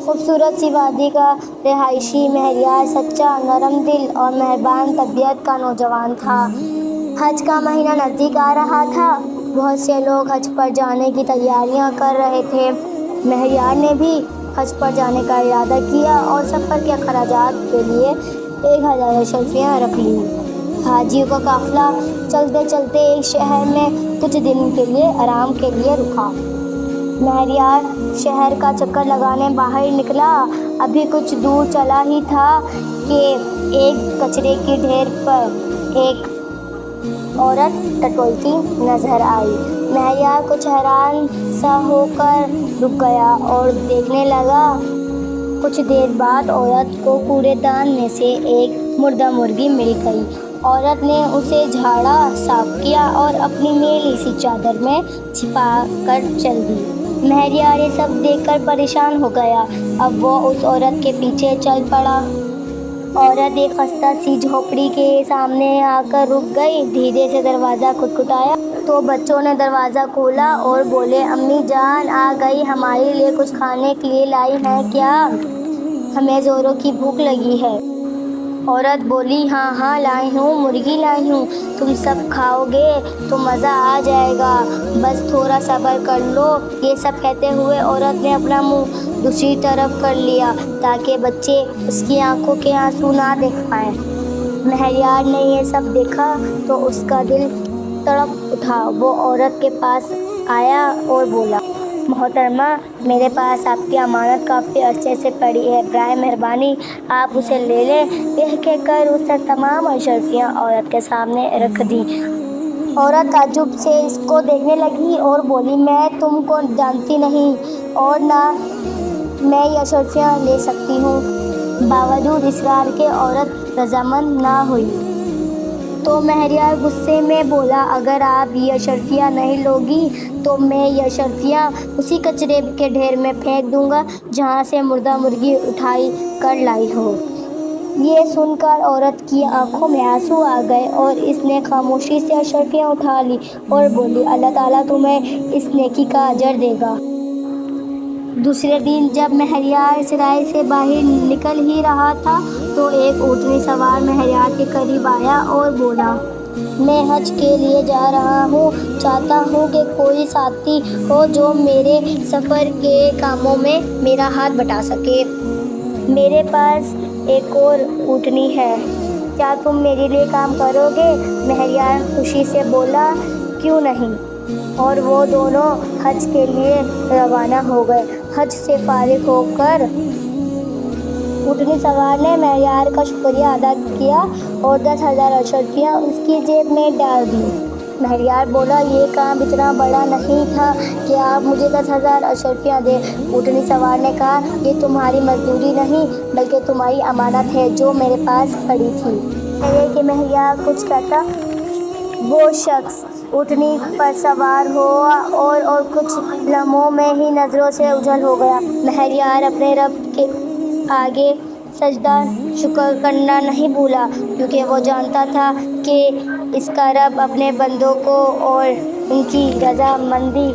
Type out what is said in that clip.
खूबसूरत सी वादी का रहायशी महरियार सच्चा, नरम दिल और मेहरबान तबीयत का नौजवान था। हज का महीना नज़दीक आ रहा था। बहुत से लोग हज पर जाने की तैयारियां कर रहे थे। महरियार ने भी हज पर जाने का इरादा किया और सफ़र के अखराजात के लिए 1000 अशरफियाँ रख लीं। हाजियों का काफ़िला चलते चलते एक शहर में कुछ दिन के लिए आराम के लिए रुका। महरियार शहर का चक्कर लगाने बाहर निकला। अभी कुछ दूर चला ही था कि एक कचरे के ढेर पर एक औरत टटोलती नजर आई। महरियार कुछ हैरान सा होकर रुक गया और देखने लगा। कुछ देर बाद औरत को कूड़ेदान में से एक मुर्दा मुर्गी मिल गई। औरत ने उसे झाड़ा, साफ किया और अपनी मैली सी चादर में छिपा कर चल दी। महरियार ये सब देखकर परेशान हो गया। अब वो उस औरत के पीछे चल पड़ा। औरत एक खस्ता सी झोपड़ी के सामने आकर रुक गई। धीरे से दरवाज़ा खटखटाया तो बच्चों ने दरवाज़ा खोला और बोले, अम्मी जान आ गई, हमारे लिए कुछ खाने के लिए लाई हैं क्या? हमें ज़ोरों की भूख लगी है। औरत बोली, हाँ हाँ लाई हूँ, मुर्गी लाई हूँ, तुम सब खाओगे तो मज़ा आ जाएगा, बस थोड़ा सब्र कर लो। ये सब कहते हुए औरत ने अपना मुंह दूसरी तरफ कर लिया ताकि बच्चे उसकी आंखों के आंसू ना देख पाएँ। महरियार ने ये सब देखा तो उसका दिल तड़प उठा। वो औरत के पास आया और बोला, मोहतरमा, मेरे पास आपकी अमानत काफ़ी अरसे से पड़ी है, बराए मेहरबानी आप उसे ले लें। यह कहकर उसने तमाम अशरफियाँ औरत के सामने रख दी। औरत ताज्जुब से इसको देखने लगी और बोली, मैं तुमको जानती नहीं और ना मैं ये अशरफियाँ ले सकती हूँ। बावजूद इसरार के औरत रजामंद ना हुई। तो महरियार गुस्से में बोला, अगर आप ये अशरफियाँ नहीं लोगी तो मैं ये अशरफियाँ उसी कचरे के ढेर में फेंक दूंगा जहाँ से मुर्दा मुर्गी उठाई कर लाई हो। ये सुनकर औरत की आंखों में आंसू आ गए और इसने खामोशी से अशरफियाँ उठा ली और बोली, अल्लाह ताला तुम्हें इस नेकी का अजर देगा। दूसरे दिन जब महरियार सराय से बाहर निकल ही रहा था तो एक ऊँटनी सवार महरियार के करीब आया और बोला, मैं हज के लिए जा रहा हूँ, चाहता हूँ कि कोई साथी हो जो मेरे सफ़र के कामों में मेरा हाथ बटा सके। मेरे पास एक और ऊँटनी है, क्या तुम मेरे लिए काम करोगे? महरियार खुशी से बोला, क्यों नहीं। और वो दोनों हज के लिए रवाना हो गए। हज से फारिग होकर ऊँटनी सवार ने महरियार का शुक्रिया अदा किया और 10,000 अशरफियाँ उसकी जेब में डाल दी। महरियार बोला, ये काम इतना बड़ा नहीं था कि आप मुझे 10,000 अशरफियाँ दें। ऊँटनी सवार ने कहा, ये तुम्हारी मजदूरी नहीं बल्कि तुम्हारी अमानत है जो मेरे पास पड़ी थी। पहले कि महरियार कुछ कहता, वो शख्स ऊँटनी पर सवार हुआ और कुछ लम्हों में ही नज़रों से ओझल हो गया। महरियार अपने रब के आगे सजदा शुक्र करना नहीं भूला क्योंकि वो जानता था कि इसका रब अपने बंदों को और उनकी रज़ामंदी